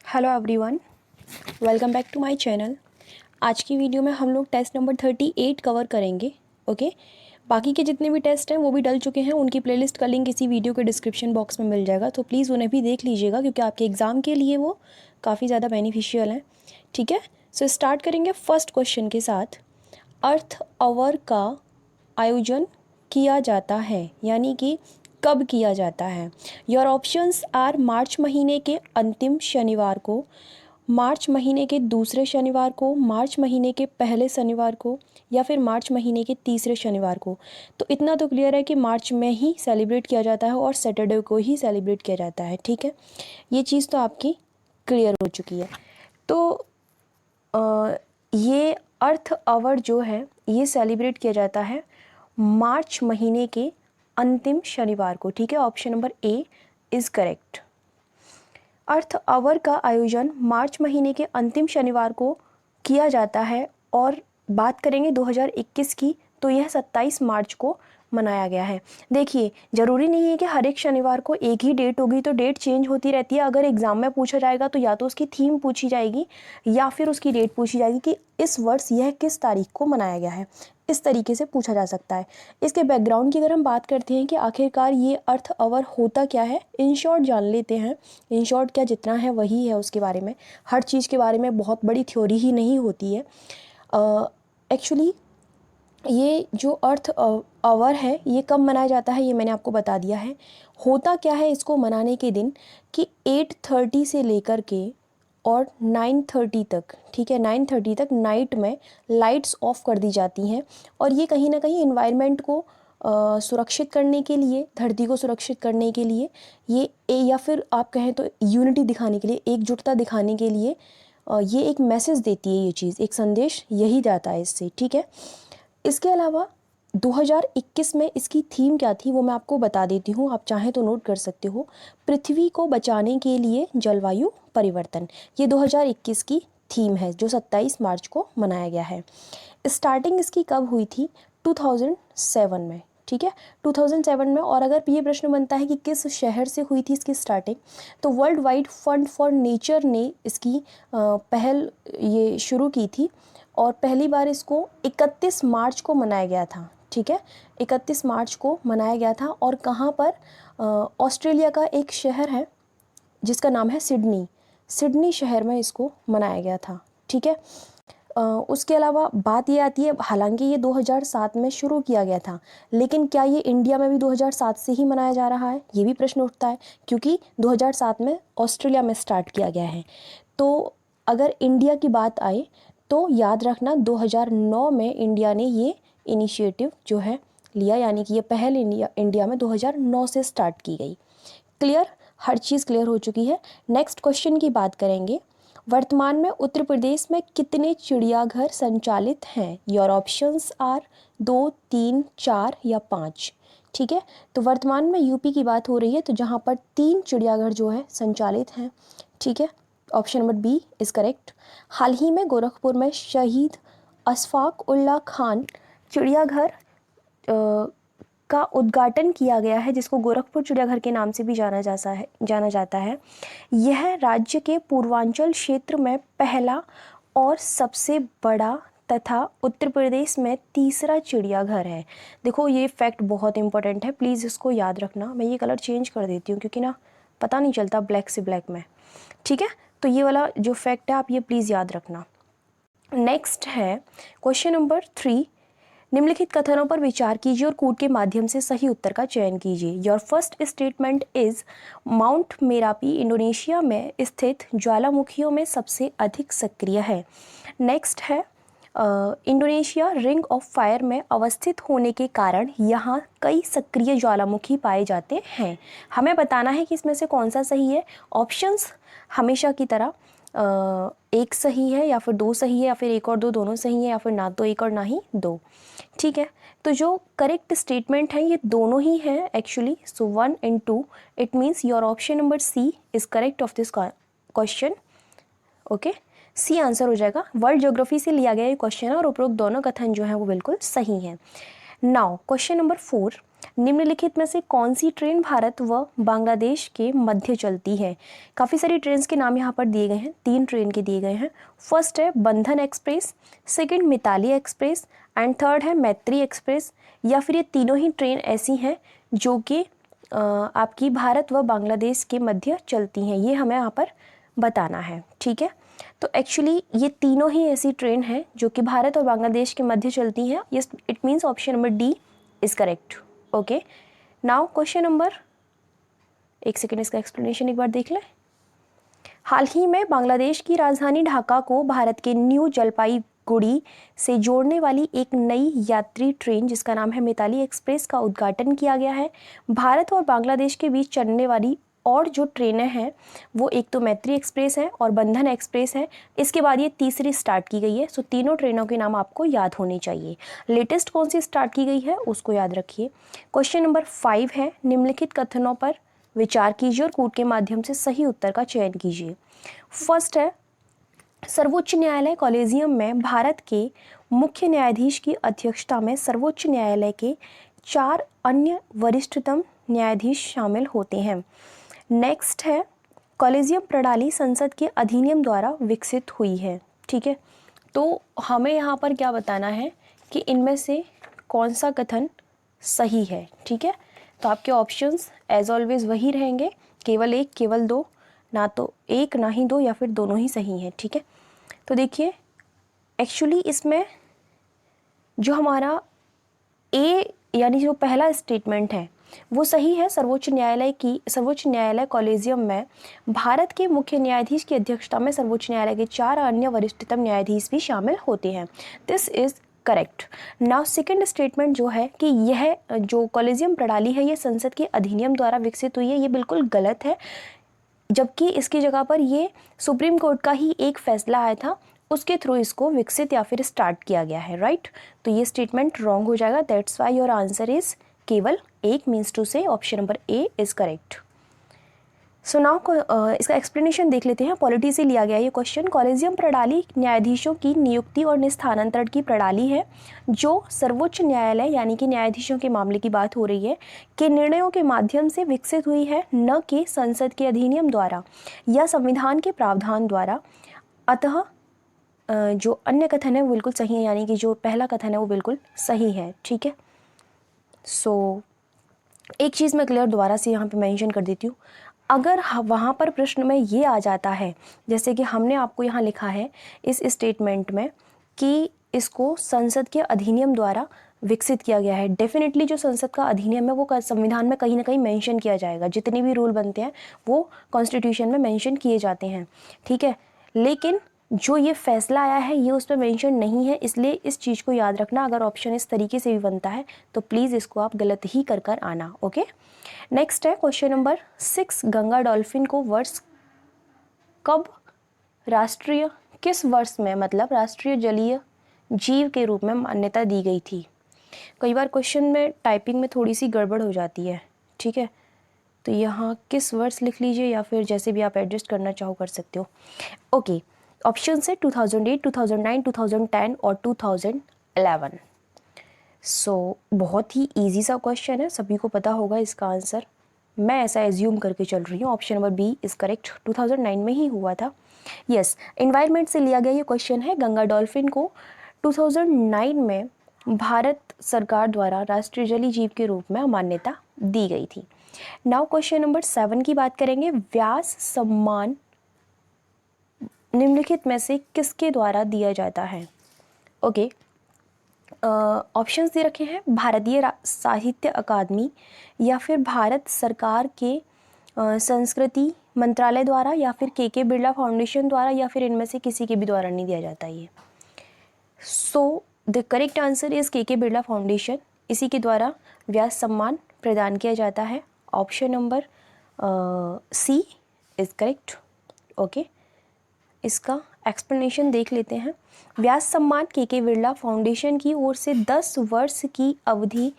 Hello everyone, welcome back to my channel. आज की video में हम लोग टेस्ट नंबर 38 कवर करेंगे। ओके, बाकी के जितने भी टेस्ट हैं वो भी डल चुके हैं, उनकी प्लेलिस्ट का लिंक इसी वीडियो के डिस्क्रिप्शन बॉक्स में मिल जाएगा, तो प्लीज़ उन्हें भी देख लीजिएगा क्योंकि आपके एग्ज़ाम के लिए वो काफ़ी ज़्यादा बेनिफिशियल हैं। ठीक है, सो स्टार्ट करेंगे फर्स्ट क्वेश्चन के साथ। अर्थ आवर का आयोजन किया जाता है, यानी कि कब किया जाता है। योर ऑप्शंस आर मार्च महीने के अंतिम शनिवार को, मार्च महीने के दूसरे शनिवार को, मार्च महीने के पहले शनिवार को, या फिर मार्च महीने के तीसरे शनिवार को। तो इतना तो क्लियर है कि मार्च में ही सेलिब्रेट किया जाता है और सैटरडे को ही सेलिब्रेट किया जाता है। ठीक है, ये चीज़ तो आपकी क्लियर हो चुकी है। तो ये अर्थ आवर जो है ये सेलिब्रेट किया जाता है मार्च महीने के अंतिम शनिवार को। ठीक है, option number A is correct. Earth Hour का आयोजन मार्च महीने के अंतिम शनिवार को किया जाता है और बात करेंगे 2021 की, तो यह 27 मार्च को मनाया गया है। देखिए, ज़रूरी नहीं है कि हर एक शनिवार को एक ही डेट होगी, तो डेट चेंज होती रहती है। अगर एग्ज़ाम में पूछा जाएगा तो या तो उसकी थीम पूछी जाएगी या फिर उसकी डेट पूछी जाएगी कि इस वर्ष यह किस तारीख को मनाया गया है। इस तरीके से पूछा जा सकता है। इसके बैकग्राउंड की अगर हम बात करते हैं कि आखिरकार ये अर्थ आवर होता क्या है, इन शॉर्ट जान लेते हैं। इन शॉर्ट क्या जितना है वही है, उसके बारे में हर चीज़ के बारे में बहुत बड़ी थ्योरी ही नहीं होती है। एक्चुअली ये जो अर्थ आवर है ये कब मनाया जाता है ये मैंने आपको बता दिया है। होता क्या है इसको मनाने के दिन कि 8:30 से लेकर के और 9:30 तक, ठीक है, 9:30 तक नाइट में लाइट्स ऑफ कर दी जाती हैं। और ये कहीं ना कहीं इन्वायरमेंट को सुरक्षित करने के लिए, धरती को सुरक्षित करने के लिए या फिर आप कहें तो यूनिटी दिखाने के लिए, एकजुटता दिखाने के लिए ये एक मैसेज देती है। ये चीज़, एक संदेश यही जाता है इससे। ठीक है, इसके अलावा 2021 में इसकी थीम क्या थी वो मैं आपको बता देती हूँ, आप चाहें तो नोट कर सकते हो। पृथ्वी को बचाने के लिए जलवायु परिवर्तन, ये 2021 की थीम है जो 27 मार्च को मनाया गया है। स्टार्टिंग इसकी कब हुई थी? 2007 में। ठीक है, 2007 में। और अगर ये प्रश्न बनता है कि किस शहर से हुई थी इसकी स्टार्टिंग, तो world wide fund for nature ने इसकी पहल ये शुरू की थी और पहली बार इसको 31 मार्च को मनाया गया था। ठीक है, 31 मार्च को मनाया गया था। और कहाँ पर? ऑस्ट्रेलिया का एक शहर है जिसका नाम है सिडनी। सिडनी शहर में इसको मनाया गया था। ठीक है, उसके अलावा बात ये आती है, हालांकि ये 2007 में शुरू किया गया था, लेकिन क्या ये इंडिया में भी 2007 से ही मनाया जा रहा है, ये भी प्रश्न उठता है, क्योंकि 2007 में ऑस्ट्रेलिया में स्टार्ट किया गया है। तो अगर इंडिया की बात आए तो याद रखना 2009 में इंडिया ने ये इनिशिएटिव जो है लिया, यानी कि ये पहल इंडिया में 2009 से स्टार्ट की गई। क्लियर, हर चीज़ क्लियर हो चुकी है। नेक्स्ट क्वेश्चन की बात करेंगे। वर्तमान में उत्तर प्रदेश में कितने चिड़ियाघर संचालित हैं? योर ऑप्शंस आर 2, 3, 4 या 5। ठीक है, तो वर्तमान में यूपी की बात हो रही है, तो जहाँ पर 3 चिड़ियाघर जो है संचालित हैं। ठीक है, option number B is correct. हाल ही में गोरखपुर में शहीद अशफाक उल्लाह खान चिड़ियाघर का उद्घाटन किया गया है, जिसको गोरखपुर चिड़ियाघर के नाम से भी जाना जाता है। यह राज्य के पूर्वांचल क्षेत्र में पहला और सबसे बड़ा तथा उत्तर प्रदेश में तीसरा चिड़ियाघर है। देखो, ये फैक्ट बहुत इंपॉर्टेंट है, प्लीज़ इसको याद रखना। मैं ये कलर चेंज कर देती हूँ क्योंकि ना पता नहीं चलता ब्लैक से ब्लैक में। ठीक है, तो ये वाला जो फैक्ट है आप ये प्लीज़ याद रखना। नेक्स्ट है क्वेश्चन नंबर 3। निम्नलिखित कथनों पर विचार कीजिए और कूट के माध्यम से सही उत्तर का चयन कीजिए। Your first statement is mount Merapi Indonesia में स्थित ज्वालामुखियों में सबसे अधिक सक्रिय है। नेक्स्ट है इंडोनेशिया रिंग ऑफ फायर में अवस्थित होने के कारण यहाँ कई सक्रिय ज्वालामुखी पाए जाते हैं। हमें बताना है कि इसमें से कौन सा सही है। ऑप्शंस हमेशा की तरह एक सही है या फिर 2 सही है या फिर 1 और 2 दोनों सही है या फिर ना तो 1 और ना ही 2। ठीक है, तो जो करेक्ट स्टेटमेंट है ये दोनों ही हैं actually. So 1 and 2, it means your option number C is correct of this question. Okay, C answer हो जाएगा। वर्ल्ड ज्योग्राफी से लिया गया ये क्वेश्चन है और उपरोक्त दोनों कथन जो हैं वो बिल्कुल सही हैं। Now question number 4। निम्नलिखित में से कौन सी ट्रेन भारत व बांग्लादेश के मध्य चलती है? काफ़ी सारी ट्रेन्स के नाम यहाँ पर दिए गए हैं, 3 ट्रेन के दिए गए हैं। फर्स्ट है Bandhan express, second Mitali express and third है मैत्री एक्सप्रेस, या फिर ये तीनों ही ट्रेन ऐसी हैं जो कि आपकी भारत व बांग्लादेश के मध्य चलती हैं, ये हमें यहाँ पर बताना है। ठीक है, तो एक्चुअली ये तीनों ही ऐसी ट्रेन हैं जो कि भारत और बांग्लादेश के मध्य चलती हैं। Yes, it means option number D is correct. Okay, now question number, एक सेकेंड इसका एक्सप्लेनेशन एक बार देख लें। हाल ही में बांग्लादेश की राजधानी ढाका को भारत के न्यू जलपाईगुड़ी से जोड़ने वाली एक नई यात्री ट्रेन जिसका नाम है मिताली एक्सप्रेस का उद्घाटन किया गया है। भारत और बांग्लादेश के बीच चलने वाली और जो ट्रेनें हैं वो एक तो मैत्री एक्सप्रेस है और बंधन एक्सप्रेस है। इसके बाद ये तीसरी स्टार्ट की गई है। सो तीनों ट्रेनों के नाम आपको याद होने चाहिए। लेटेस्ट कौन सी स्टार्ट की गई है उसको याद रखिए। क्वेश्चन नंबर 5 है, निम्नलिखित कथनों पर विचार कीजिए और कूट के माध्यम से सही उत्तर का चयन कीजिए। फर्स्ट है, सर्वोच्च न्यायालय कॉलेजियम में भारत के मुख्य न्यायाधीश की अध्यक्षता में सर्वोच्च न्यायालय के 4 अन्य वरिष्ठतम न्यायाधीश शामिल होते हैं। नेक्स्ट है, कॉलेजियम प्रणाली संसद के अधिनियम द्वारा विकसित हुई है। ठीक है, तो हमें यहाँ पर क्या बताना है कि इनमें से कौन सा कथन सही है। ठीक है, तो आपके ऑप्शंस एज ऑलवेज वही रहेंगे, केवल एक, केवल दो, ना तो एक ना ही दो, या फिर दोनों ही सही हैं। ठीक है, तो देखिए एक्चुअली इसमें जो हमारा ए यानी जो पहला स्टेटमेंट है वो सही है। सर्वोच्च न्यायालय कॉलेजियम में भारत के मुख्य न्यायाधीश की अध्यक्षता में सर्वोच्च न्यायालय के 4 अन्य वरिष्ठतम न्यायाधीश भी शामिल होते हैं। This is correct. Now second statement जो है कि यह जो कॉलेजियम प्रणाली है ये संसद के अधिनियम द्वारा विकसित हुई है, ये बिल्कुल गलत है। जबकि इसकी जगह पर ये सुप्रीम कोर्ट का ही एक फैसला आया था, उसके थ्रू इसको विकसित या फिर स्टार्ट किया गया है। राइट, तो ये स्टेटमेंट रॉन्ग हो जाएगा। That's why your answer is केवल एक, मीन्स टू से option number A is correct. So now इसका एक्सप्लेनेशन देख लेते हैं। पॉलिटी से लिया गया ये क्वेश्चन। कॉलेजियम प्रणाली न्यायाधीशों की नियुक्ति और निस्थानांतरण की प्रणाली है जो सर्वोच्च न्यायालय यानी कि न्यायाधीशों के मामले की बात हो रही है के निर्णयों के माध्यम से विकसित हुई है, न कि संसद के अधिनियम द्वारा या संविधान के प्रावधान द्वारा। अतः जो अन्य कथन है वो बिल्कुल सही है, यानी कि जो पहला कथन है वो बिल्कुल सही है। ठीक है, सो एक चीज़ मैं क्लियर दोबारा से यहाँ पे मेंशन कर देती हूँ। अगर वहाँ पर प्रश्न में ये आ जाता है, जैसे कि हमने आपको यहाँ लिखा है इस स्टेटमेंट में कि इसको संसद के अधिनियम द्वारा विकसित किया गया है, डेफिनेटली जो संसद का अधिनियम है वो संविधान में कहीं ना कहीं मेंशन किया जाएगा। जितने भी रूल बनते हैं वो कॉन्स्टिट्यूशन में मेंशन किए जाते हैं। ठीक है, लेकिन जो ये फैसला आया है ये उस पर मेंशन नहीं है, इसलिए इस चीज़ को याद रखना। अगर ऑप्शन इस तरीके से भी बनता है तो प्लीज़ इसको आप गलत ही कर कर आना। ओके, नेक्स्ट है क्वेश्चन नंबर 6। गंगा डॉल्फिन को वर्ष कब किस वर्ष में मतलब राष्ट्रीय जलीय जीव के रूप में मान्यता दी गई थी? कई बार क्वेश्चन में टाइपिंग में थोड़ी सी गड़बड़ हो जाती है। ठीक है, तो यहाँ किस वर्ष लिख लीजिए या फिर जैसे भी आप एडजस्ट करना चाहो कर सकते हो। ओके, ऑप्शन है 2008, 2009, 2010 और 2011। सो बहुत ही इजी सा क्वेश्चन है, सभी को पता होगा इसका आंसर। मैं ऐसा एज्यूम करके चल रही हूँ। Option number B is correct, 2009 में ही हुआ था। यस, एनवायरनमेंट से लिया गया ये क्वेश्चन है। गंगा डॉल्फिन को 2009 में भारत सरकार द्वारा राष्ट्रीय जलीय जीव के रूप में मान्यता दी गई थी। नाउ क्वेश्चन नंबर 7 की बात करेंगे। व्यास सम्मान निम्नलिखित में से किसके द्वारा दिया जाता है? ओके, ऑप्शंस दे रखे हैं, भारतीय साहित्य अकादमी या फिर भारत सरकार के संस्कृति मंत्रालय द्वारा या फिर के बिरला फाउंडेशन द्वारा या फिर इनमें से किसी के भी द्वारा नहीं दिया जाता ये। So the correct answer is के बिरला फाउंडेशन, इसी के द्वारा व्यास सम्मान प्रदान किया जाता है। Option number C is correct. Okay, इसका एक्सप्लेनेशन देख लेते हैं। व्यास सम्मान के बिरला फाउंडेशन की ओर से 10 वर्ष की अवधि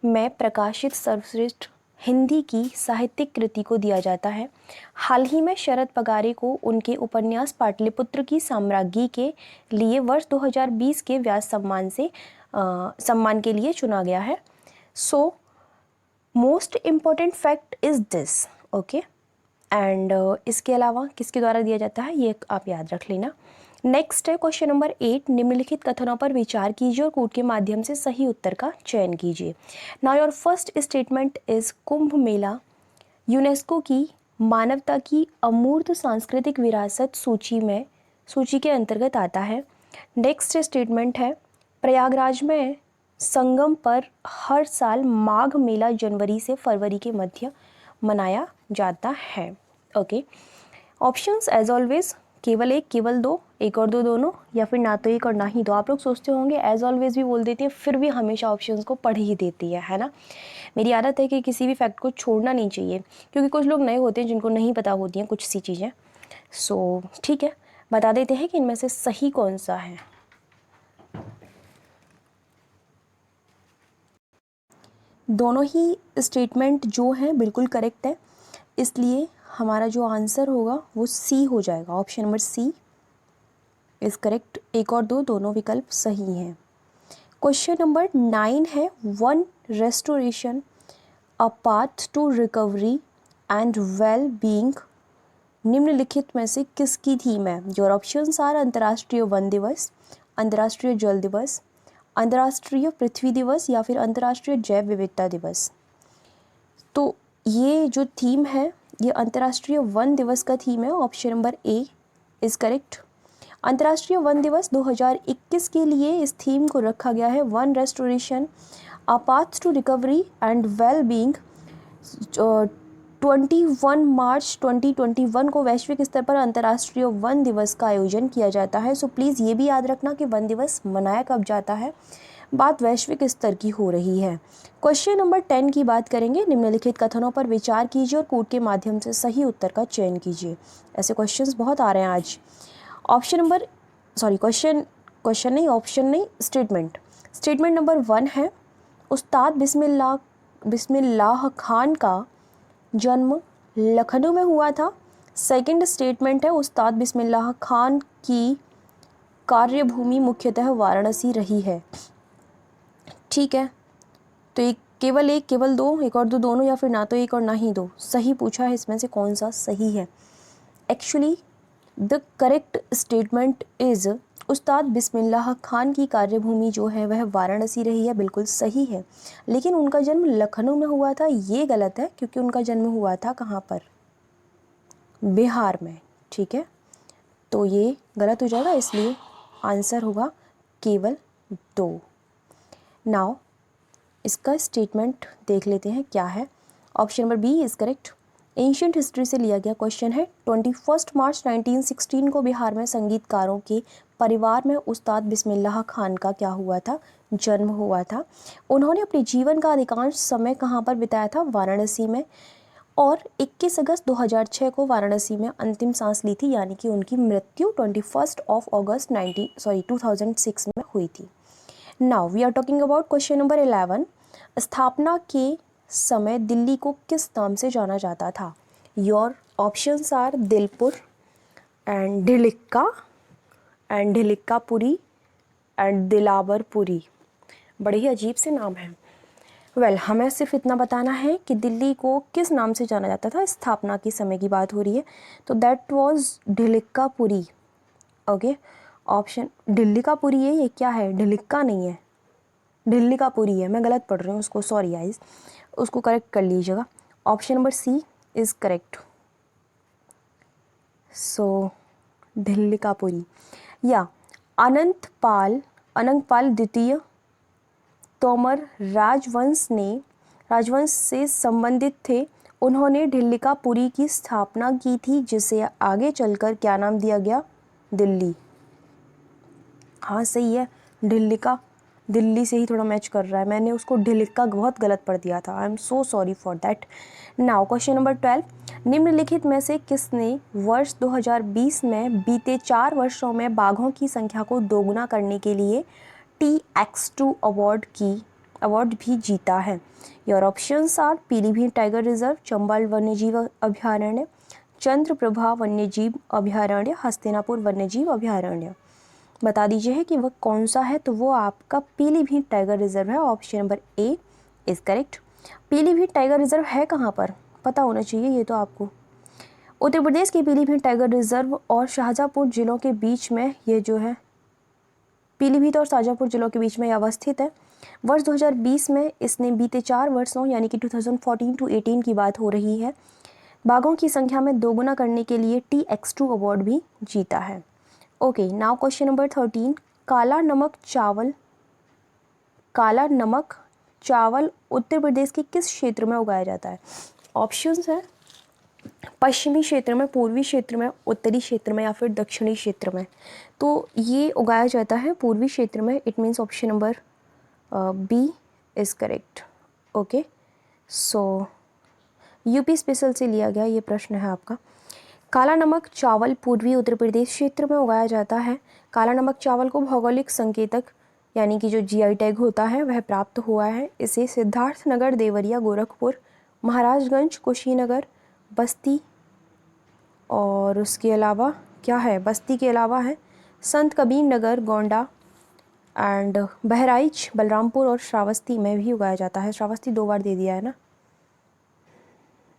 में प्रकाशित सर्वश्रेष्ठ हिंदी की साहित्यिक कृति को दिया जाता है। हाल ही में शरद पगारे को उनके उपन्यास पाटलिपुत्र की साम्राज्ञी के लिए वर्ष 2020 के व्यास सम्मान के लिए चुना गया है। So most important fact is this, okay. And इसके अलावा किसके द्वारा दिया जाता है ये आप याद रख लेना। नेक्स्ट है क्वेश्चन नंबर 8, निम्नलिखित कथनों पर विचार कीजिए और कोड के माध्यम से सही उत्तर का चयन कीजिए। Now your first statement is Kumbh Mela UNESCO की मानवता की अमूर्त सांस्कृतिक विरासत सूची के अंतर्गत आता है। नेक्स्ट स्टेटमेंट है प्रयागराज में संगम पर हर साल माघ मेला जनवरी से फरवरी के मध्य मनाया जाता है, ओके। ऑप्शंस एज ऑलवेज केवल एक, केवल दो, एक और दो दोनों, या फिर ना तो एक और ना ही दो। आप लोग सोचते होंगे एज ऑलवेज भी बोल देती है, फिर भी हमेशा ऑप्शंस को पढ़ ही देती है ना। मेरी आदत है कि किसी भी फैक्ट को छोड़ना नहीं चाहिए, क्योंकि कुछ लोग नए होते हैं जिनको नहीं पता होती हैं कुछ सी चीज़ें। सो ठीक है, बता देते हैं कि इनमें से सही कौन सा है। दोनों ही स्टेटमेंट जो हैं बिल्कुल करेक्ट है, इसलिए हमारा जो आंसर होगा वो सी हो जाएगा। Option number C is correct. एक और दो दोनों विकल्प सही हैं। क्वेश्चन नंबर 9 है वन restoration a path to recovery and well being निम्नलिखित में से किसकी थीम है। योर ऑप्शंस आर अंतर्राष्ट्रीय वन दिवस, अंतर्राष्ट्रीय जल दिवस, अंतर्राष्ट्रीय पृथ्वी दिवस या फिर अंतर्राष्ट्रीय जैव विविधता दिवस। तो ये जो थीम है ये अंतर्राष्ट्रीय वन दिवस का थीम है। Option number A is correct. अंतर्राष्ट्रीय वन दिवस 2021 के लिए इस थीम को रखा गया है वन restoration a path to recovery and well being. 21 मार्च 2021 को वैश्विक स्तर पर अंतर्राष्ट्रीय वन दिवस का आयोजन किया जाता है। सो प्लीज़ ये भी याद रखना कि वन दिवस मनाया कब जाता है, बात वैश्विक स्तर की हो रही है। क्वेश्चन नंबर 10 की बात करेंगे। निम्नलिखित कथनों पर विचार कीजिए और कोड के माध्यम से सही उत्तर का चयन कीजिए। ऐसे क्वेश्चंस बहुत आ रहे हैं आज। स्टेटमेंट नंबर 1 है उस्ताद बिस्मिल्लाह खान का जन्म लखनऊ में हुआ था। सेकंड स्टेटमेंट है उस्ताद बिस्मिल्लाह खान की कार्यभूमि मुख्यतः वाराणसी रही है। ठीक है, तो एक, केवल दो, एक और दो दोनों, या फिर ना तो एक और ना ही दो। सही पूछा है, इसमें से कौन सा सही है। Actually the correct statement is उस्ताद बिस्मिल्लाह खान की कार्यभूमि जो है वह वाराणसी रही है, बिल्कुल सही है। लेकिन उनका जन्म लखनऊ में हुआ था ये गलत है, क्योंकि उनका जन्म हुआ था कहाँ पर, बिहार में। ठीक है, तो ये गलत हो जाएगा, इसलिए आंसर होगा केवल दो। नाउ इसका स्टेटमेंट देख लेते हैं क्या है। Option number B is correct. Ancient history से लिया गया क्वेश्चन है। 21 मार्च 1916 को बिहार में संगीतकारों के परिवार में उस्ताद बिस्मिल्लाह खान का क्या हुआ था, जन्म हुआ था। उन्होंने अपने जीवन का अधिकांश समय कहाँ पर बिताया था, वाराणसी में। और 21 अगस्त 2006 को वाराणसी में अंतिम सांस ली थी, यानी कि उनकी मृत्यु 21 अगस्त 2006 में हुई थी। Now we are talking about question number 11। स्थापना के समय दिल्ली को किस नाम से जाना जाता था। Your options are Dilpur and Dhilikka and Dhilikkapuri and Dilawarpuri. बड़े ही अजीब से नाम हैं। वेल, हमें सिर्फ इतना बताना है कि दिल्ली को किस नाम से जाना जाता था। स्थापना के समय की बात हो रही है, तो दैट वाज ढिलिक्कापुरी। ओके, ऑप्शन ढिल्लिकापुरी है, ये क्या है, ढिलिक्का नहीं है, ढिल्लिकापुरी है। मैं गलत पढ़ रही हूँ उसको, सॉरी गाइस, उसको करेक्ट कर लीजिएगा। Option number C is correct. So Dhillikapuri या अनंतपाल द्वितीय तोमर राजवंश से संबंधित थे। उन्होंने ढिल्लिकापुरी की स्थापना की थी, जिसे आगे चलकर क्या नाम दिया गया, दिल्ली। हाँ सही है, ढिल्लिका दिल्ली से ही थोड़ा मैच कर रहा है, मैंने उसको ढिल्लिका बहुत गलत पढ़ दिया था। I am so sorry for that. Now question number 12। निम्नलिखित में से किसने वर्ष 2020 में बीते 4 वर्षों में बाघों की संख्या को दोगुना करने के लिए TX2 अवार्ड भी जीता है। Your options are Pilibhit tiger reserve, Chambal वन्यजीव अभयारण्य, चंद्रप्रभा वन्यजीव अभयारण्य, हस्तिनापुर वन्यजीव अभयारण्य। बता दीजिए है कि वह कौन सा है, तो वो आपका पीलीभीत टाइगर रिजर्व है। Option number A is correct. Pilibhit tiger reserve है कहाँ पर, पता होना चाहिए ये तो आपको। उत्तर प्रदेश के पीलीभीत टाइगर रिजर्व और शाहजहाँपुर जिलों के बीच में ये जो है, पीलीभीत और शाहजहाँपुर जिलों के बीच में यह अवस्थित है। वर्ष 2020 में इसने बीते 4 वर्षों यानी कि 2014 टू 18 की बात हो रही है, बाघों की संख्या में दोगुना करने के लिए TX2 अवार्ड भी जीता है। Okay, now question number 13। काला नमक चावल उत्तर प्रदेश के किस क्षेत्र में उगाया जाता है? ऑप्शंस है पश्चिमी क्षेत्र में, पूर्वी क्षेत्र में, उत्तरी क्षेत्र में या फिर दक्षिणी क्षेत्र में। तो ये उगाया जाता है पूर्वी क्षेत्र में। It means option number B is correct. Okay, so UP special से लिया गया ये प्रश्न है आपका। काला नमक चावल पूर्वी उत्तर प्रदेश क्षेत्र में उगाया जाता है। काला नमक चावल को भौगोलिक संकेतक यानी कि जो GI टैग होता है वह प्राप्त हुआ है। इसे सिद्धार्थनगर, देवरिया, गोरखपुर, महाराजगंज, कुशीनगर, बस्ती और उसके अलावा क्या है, बस्ती के अलावा है संत कबीर नगर, गोंडा एंड बहराइच, बलरामपुर और श्रावस्ती में भी उगाया जाता है। श्रावस्ती 2 बार दे दिया है ना,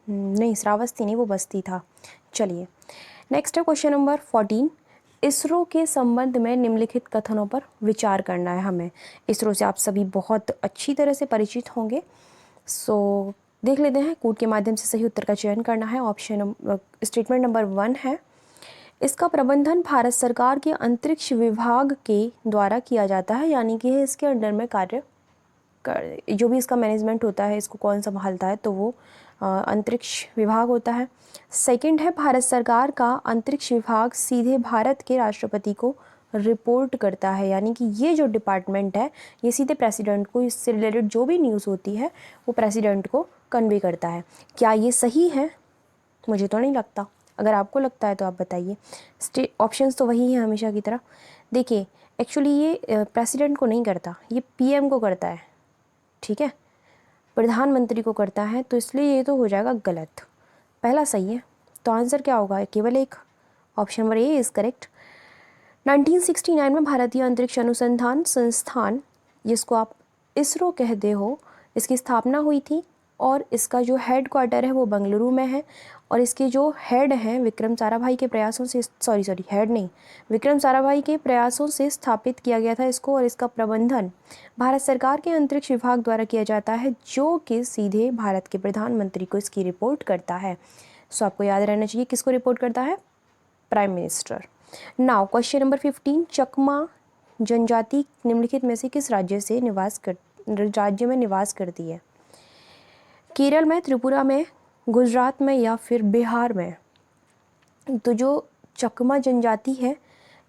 नहीं श्रावस्ती नहीं, वो बस्ती था। चलिए नेक्स्ट है क्वेश्चन नंबर 14। इसरो के संबंध में निम्नलिखित कथनों पर विचार करना है हमें। इसरो से आप सभी बहुत अच्छी तरह से परिचित होंगे। सो देख लेते हैं, कूट के माध्यम से सही उत्तर का चयन करना है। स्टेटमेंट नंबर 1 है, इसका प्रबंधन भारत सरकार के अंतरिक्ष विभाग के द्वारा किया जाता है, यानी कि इसके अंडर में कार्य जो भी इसका मैनेजमेंट होता है, इसको कौन संभालता है, तो वो अंतरिक्ष विभाग होता है। सेकंड है, भारत सरकार का अंतरिक्ष विभाग सीधे भारत के राष्ट्रपति को रिपोर्ट करता है, यानी कि ये जो डिपार्टमेंट है ये सीधे प्रेसिडेंट को, इससे रिलेटेड जो भी न्यूज़ होती है वो प्रेसिडेंट को कन्वे करता है। क्या ये सही है? मुझे तो नहीं लगता, अगर आपको लगता है तो आप बताइए। ऑप्शंस तो वही हैं हमेशा की तरह। देखिए एक्चुअली ये प्रेसिडेंट को नहीं करता, ये PM को करता है, ठीक है, प्रधानमंत्री को करता है, तो इसलिए ये तो हो जाएगा गलत। पहला सही है, तो आंसर क्या होगा? केवल एक, option number A is correct. 1969 में भारतीय अंतरिक्ष अनुसंधान संस्थान, जिसको आप इसरो कहते हो, इसकी स्थापना हुई थी और इसका जो हेड क्वार्टर है वो बेंगलुरु में है। और इसके जो हेड हैं विक्रम साराभाई के प्रयासों से, विक्रम साराभाई के प्रयासों से स्थापित किया गया था इसको। और इसका प्रबंधन भारत सरकार के अंतरिक्ष विभाग द्वारा किया जाता है, जो कि सीधे भारत के प्रधानमंत्री को इसकी रिपोर्ट करता है। सो आपको याद रहना चाहिए किसको रिपोर्ट करता है? Prime minister. Now question number 15। चकमा जनजाति निम्नलिखित में से किस राज्य में निवास करती है? केरल में, त्रिपुरा में, गुजरात में या फिर बिहार में? तो जो चकमा जनजाति है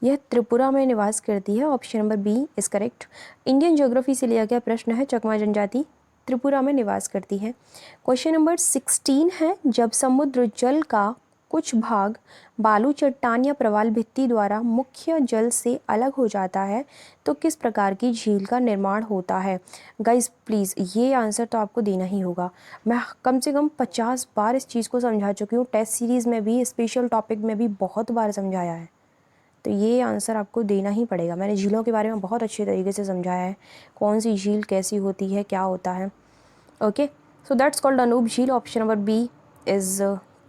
यह त्रिपुरा में निवास करती है। Option number B is correct. Indian geography से लिया गया प्रश्न है, चकमा जनजाति त्रिपुरा में निवास करती है। क्वेश्चन नंबर 16 है, जब समुद्र जल का कुछ भाग बालू, चट्टान या प्रवाल भित्ति द्वारा मुख्य जल से अलग हो जाता है तो किस प्रकार की झील का निर्माण होता है? गाइस प्लीज़ ये आंसर तो आपको देना ही होगा। मैं कम से कम 50 बार इस चीज़ को समझा चुकी हूँ, टेस्ट सीरीज़ में भी, स्पेशल टॉपिक में भी बहुत बार समझाया है, तो ये आंसर आपको देना ही पड़ेगा। मैंने झीलों के बारे में बहुत अच्छे तरीके से समझाया है, कौन सी झील कैसी होती है, क्या होता है। Okay, so that's called Anoop झील। Option number B is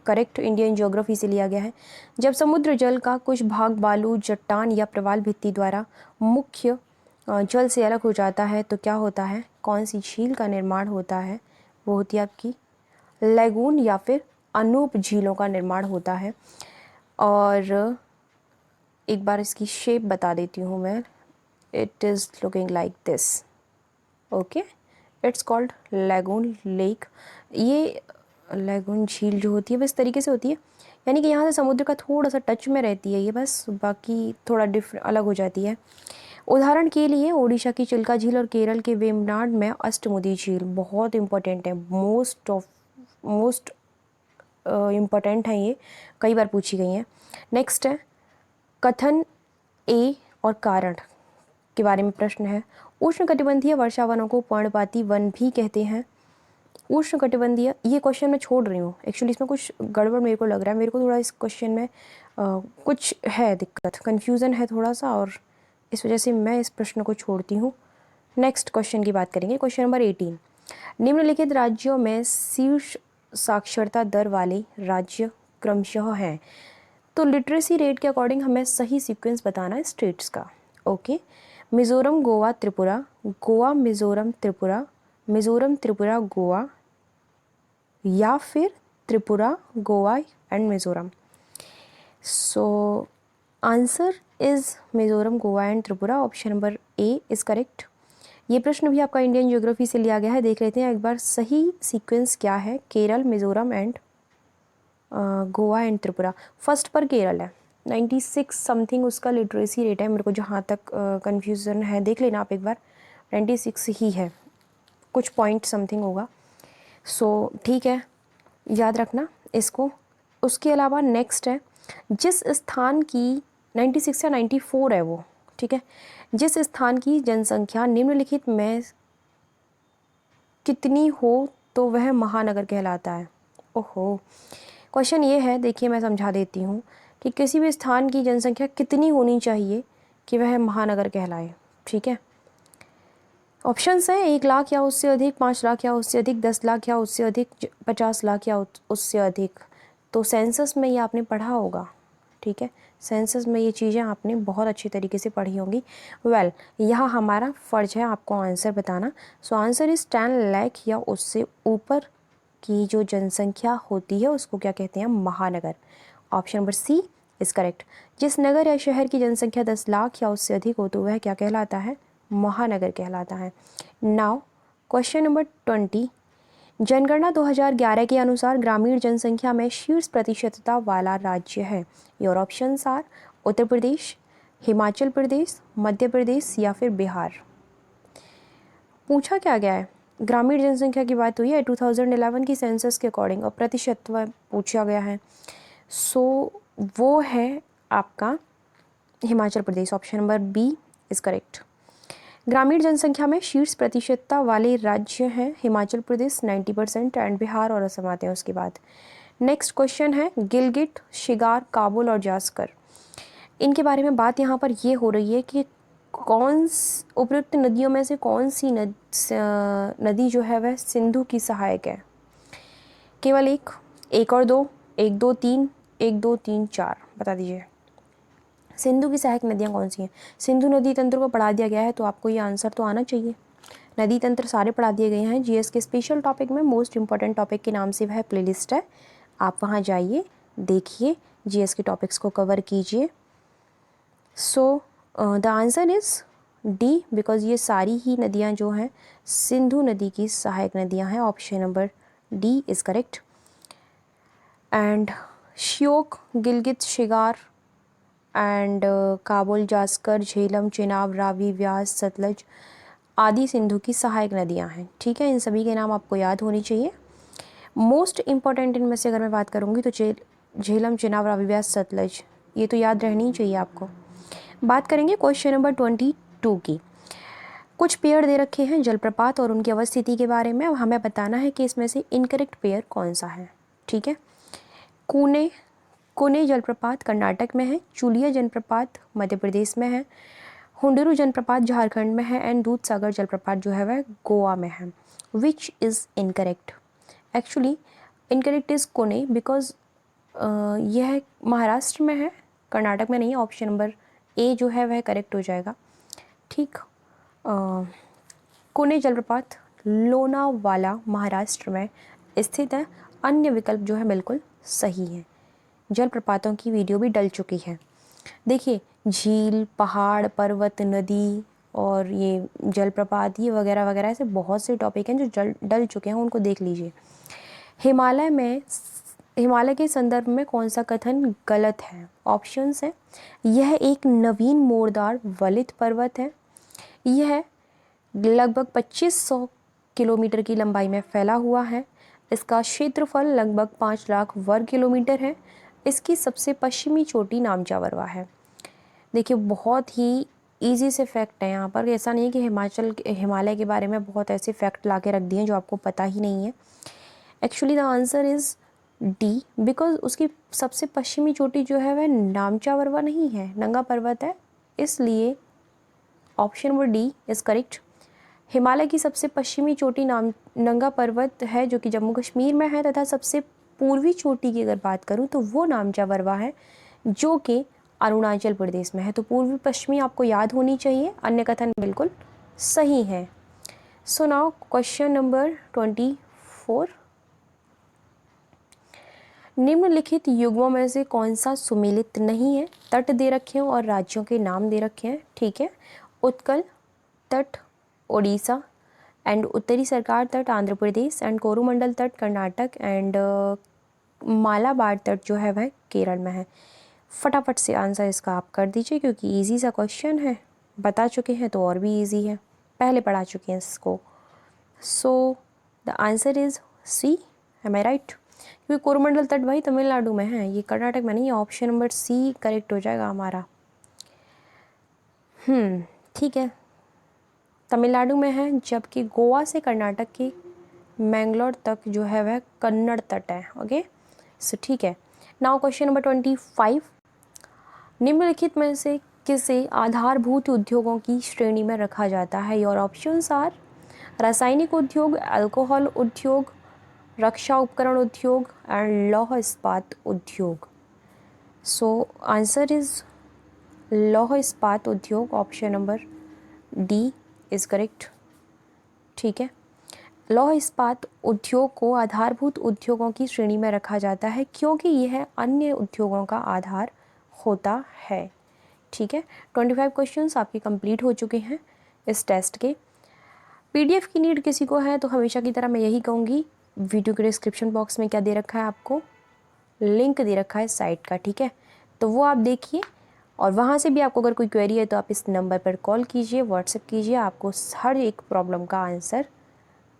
correct, Indian geography से लिया गया है। जब समुद्र जल का कुछ भाग बालू, चट्टान या प्रवाल भित्ति द्वारा मुख्य जल से अलग हो जाता है तो क्या होता है, कौन सी झील का निर्माण होता है? वो होती है आपकी लैगून या फिर अनूप झीलों का निर्माण होता है। और एक बार इसकी शेप बता देती हूँ मैं, it is looking like this. Okay, it's called lagoon lake. ये लैगून झील जो होती है वो इस तरीके से होती है, यानी कि यहाँ से समुद्र का थोड़ा सा टच में रहती है ये, बस बाकी थोड़ा अलग हो जाती है। उदाहरण के लिए ओडिशा की चिल्का झील और केरल के वेम्बनाड में अष्टमुदी झील बहुत इंपॉर्टेंट है, मोस्ट इम्पॉर्टेंट है, ये कई बार पूछी गई हैं। नेक्स्ट है कथन ए और कारण के बारे में प्रश्न है। उष्णकटिबंधीय वर्षा वनों को पर्णपाती वन भी कहते हैं। उष्णकटिबंधीय, ये क्वेश्चन मैं छोड़ रही हूँ, एक्चुअली इसमें कुछ गड़बड़ मेरे को लग रहा है, मेरे को थोड़ा इस क्वेश्चन में कुछ है दिक्कत, कन्फ्यूज़न है थोड़ा सा, और इस वजह से मैं इस प्रश्न को छोड़ती हूँ। नेक्स्ट क्वेश्चन की बात करेंगे, क्वेश्चन नंबर 18। निम्नलिखित राज्यों में शीर्ष साक्षरता दर वाले राज्य क्रमशः हैं। तो लिटरेसी रेट के अकॉर्डिंग हमें सही सीक्वेंस बताना है स्टेट्स का। ओके, मिज़ोरम, गोवा, त्रिपुरा, गोवा, मिज़ोरम, त्रिपुरा, मिज़ोरम, त्रिपुरा, गोवा, या फिर Tripura, Goa and Mizoram. So answer is Mizoram, Goa and Tripura. Option number A is correct. ये प्रश्न भी आपका इंडियन ज्योग्राफी से लिया गया है। देख लेते हैं एक बार सही सीक्वेंस क्या है। Kerala, Mizoram and Goa and Tripura. First पर केरल है, 96 समथिंग उसका लिटरेसी रेट है। मेरे को जहाँ तक कन्फ्यूज़न है, देख लेना आप एक बार, 96 ही है, कुछ पॉइंट समथिंग होगा। सो ठीक है, याद रखना इसको। उसके अलावा नेक्स्ट है, जिस स्थान की 96 या 94 है वो, ठीक है, जिस स्थान की जनसंख्या निम्नलिखित में कितनी हो तो वह महानगर कहलाता है। ओहो, क्वेश्चन ये है, देखिए मैं समझा देती हूँ कि किसी भी स्थान की जनसंख्या कितनी होनी चाहिए कि वह महानगर कहलाए। ठीक है, ऑप्शंस हैं 1 लाख या उससे अधिक, 5 लाख या उससे अधिक, 10 लाख या उससे अधिक, 50 लाख या उससे अधिक। तो सेंसस में ये आपने पढ़ा होगा, ठीक है, सेंसस में ये चीज़ें आपने बहुत अच्छी तरीके से पढ़ी होंगी। वेल, यहाँ हमारा फ़र्ज है आपको आंसर बताना। सो आंसर इज़ 10 लाख या उससे ऊपर की जो जनसंख्या होती है उसको क्या कहते हैं, महानगर। Option number C is correct. जिस नगर या शहर की जनसंख्या 10 लाख या उससे अधिक हो तो वह क्या कहलाता है, महानगर कहलाता है। नाउ क्वेश्चन नंबर 20, जनगणना 2011 के अनुसार ग्रामीण जनसंख्या में शीर्ष प्रतिशतता वाला राज्य है। Your options are Uttar Pradesh, Himachal Pradesh, Madhya Pradesh या फिर बिहार। पूछा क्या गया है, ग्रामीण जनसंख्या की बात हुई है 2011 की सेंसस के अकॉर्डिंग, और प्रतिशतता पूछा गया है। सो वो है आपका Himachal Pradesh. Option number B is correct. ग्रामीण जनसंख्या में शीर्ष प्रतिशतता वाले राज्य हैं हिमाचल प्रदेश 90% एंड बिहार और असम आते हैं उसके बाद। नेक्स्ट क्वेश्चन है गिलगिट, शिगार, काबुल और जास्कर, इनके बारे में बात यहाँ पर ये हो रही है कि उपयुक्त नदियों में से कौन सी नदी जो है वह सिंधु की सहायक है। केवल एक और दो, 1 2 3, 1 2 3 4, बता दीजिए सिंधु की सहायक नदियाँ कौन सी हैं। सिंधु नदी तंत्र को पढ़ा दिया गया है तो आपको ये आंसर तो आना चाहिए। नदी तंत्र सारे पढ़ा दिए गए हैं जीएस के स्पेशल टॉपिक में, मोस्ट इंपॉर्टेंट टॉपिक के नाम से वह प्लेलिस्ट है, आप वहाँ जाइए, देखिए, जीएस के टॉपिक्स को कवर कीजिए। सो the answer is D, because ये सारी ही नदियाँ जो हैं सिंधु नदी की सहायक नदियाँ हैं। Option number D is correct. And Shyok, Gilgit, Shigar and Kabul, Zaskar, Jhelum, Chenab, Ravi, Beas, Sutlej आदि सिंधु की सहायक नदियां हैं। ठीक है, इन सभी के नाम आपको याद होनी चाहिए। मोस्ट इम्पॉर्टेंट इनमें से अगर मैं बात करूँगी तो झेलम, चेनाब, रावी, व्यास, सतलज, ये तो याद रहनी ही चाहिए आपको। बात करेंगे क्वेश्चन नंबर 22 की। कुछ पेयर दे रखे हैं जलप्रपात और उनकी अवस्थिति के बारे में, अब हमें बताना है कि इसमें से इनकरेक्ट पेयर कौन सा है। ठीक है, कुने जलप्रपात कर्नाटक में है, चुलिया जलप्रपात मध्य प्रदेश में है, हुंडरू जलप्रपात झारखंड में है एंड दूधसागर जलप्रपात जो है वह गोवा में है। Which is incorrect? Actually incorrect is कुने, बिकॉज यह महाराष्ट्र में है, कर्नाटक में नहीं है। ऑप्शन नंबर ए जो है वह करेक्ट हो जाएगा। ठीक, कुने जलप्रपात लोनावाला महाराष्ट्र में स्थित है। अन्य विकल्प जो है बिल्कुल सही है। जलप्रपातों की वीडियो भी डल चुकी है। देखिए, झील, पहाड़, पर्वत, नदी और ये जलप्रपात, ये वगैरह वगैरह ऐसे बहुत से टॉपिक हैं जो डल चुके हैं, उनको देख लीजिए। हिमालय के संदर्भ में कौन सा कथन गलत है? ऑप्शंस हैं, यह एक नवीन मोड़दार वलित पर्वत है, यह लगभग 2500 किलोमीटर की लंबाई में फैला हुआ है, इसका क्षेत्रफल लगभग 5 लाख वर्ग किलोमीटर है, इसकी सबसे पश्चिमी चोटी नामचावरवा है। देखिए, बहुत ही ईजी से फैक्ट है यहाँ पर, ऐसा नहीं है कि हिमालय के बारे में बहुत ऐसे फैक्ट ला के रख दिए जो आपको पता ही नहीं है। Actually the answer is D, because उसकी सबसे पश्चिमी चोटी जो है वह नामचावरवा नहीं है, नंगा पर्वत है, इसलिए option number D is correct. Himalaya की सबसे पश्चिमी चोटी नंगा पर्वत है जो कि जम्मू कश्मीर में है, तथा सबसे पूर्वी चोटी की अगर बात करूं तो वो नामचा पर्वत है जो कि अरुणाचल प्रदेश में है। तो पूर्वी पश्चिमी आपको याद होनी चाहिए, अन्य कथन बिल्कुल सही है। सो नाउ क्वेश्चन नंबर 24, निम्नलिखित युग्मों में से कौन सा सुमेलित नहीं है? तट दे रखे हैं और राज्यों के नाम दे रखे हैं, ठीक है। उत्कल तट ओडिशा, एंड उत्तरी सरकार तट आंध्र प्रदेश, एंड कोरोमंडल तट कर्नाटक, एंड मालाबार तट जो है वह केरल में है। फटाफट से आंसर इसका आप कर दीजिए क्योंकि इजी सा क्वेश्चन है, बता चुके हैं तो और भी इजी है, पहले पढ़ा चुके हैं इसको। So the answer is C, M I right? क्योंकि कोरोमंडल तट भाई तमिलनाडु में है, ये कर्नाटक में नहीं है। ऑप्शन नंबर सी करेक्ट हो जाएगा हमारा। ठीक है, तमिलनाडु में है, जबकि गोवा से कर्नाटक की मैंगलोर तक जो है वह कन्नड़ तट है। ओके, सो ठीक है। नाउ क्वेश्चन नंबर 25, निम्नलिखित में से किसे आधारभूत उद्योगों की श्रेणी में रखा जाता है? योर ऑप्शंस आर रासायनिक उद्योग, अल्कोहल उद्योग, रक्षा उपकरण उद्योग, एंड लौह इस्पात उद्योग। सो आंसर इज लौह इस्पात उद्योग, option number D is correct, ठीक है। लौह इस्पात उद्योग को आधारभूत उद्योगों की श्रेणी में रखा जाता है क्योंकि यह अन्य उद्योगों का आधार होता है, ठीक है। 25 क्वेश्चंस आपके कंप्लीट हो चुके हैं इस टेस्ट के। पीडीएफ की नीड किसी को है तो हमेशा की तरह मैं यही कहूँगी, वीडियो के डिस्क्रिप्शन बॉक्स में क्या दे रखा है, आपको लिंक दे रखा है साइट का, ठीक है। तो वो आप देखिए, और वहाँ से भी आपको अगर कोई क्वेरी है तो आप इस नंबर पर कॉल कीजिए, व्हाट्सएप कीजिए, आपको हर एक प्रॉब्लम का आंसर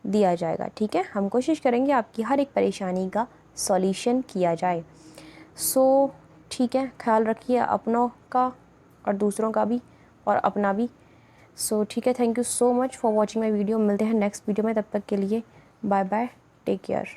दिया जाएगा, ठीक है। हम कोशिश करेंगे आपकी हर एक परेशानी का सॉल्यूशन किया जाए। सो ठीक है, ख्याल रखिए अपनों का और दूसरों का भी और अपना भी। सो ठीक है, thank you so much for watching my video. मिलते हैं नेक्स्ट वीडियो में, तब तक के लिए बाय बाय, टेक केयर।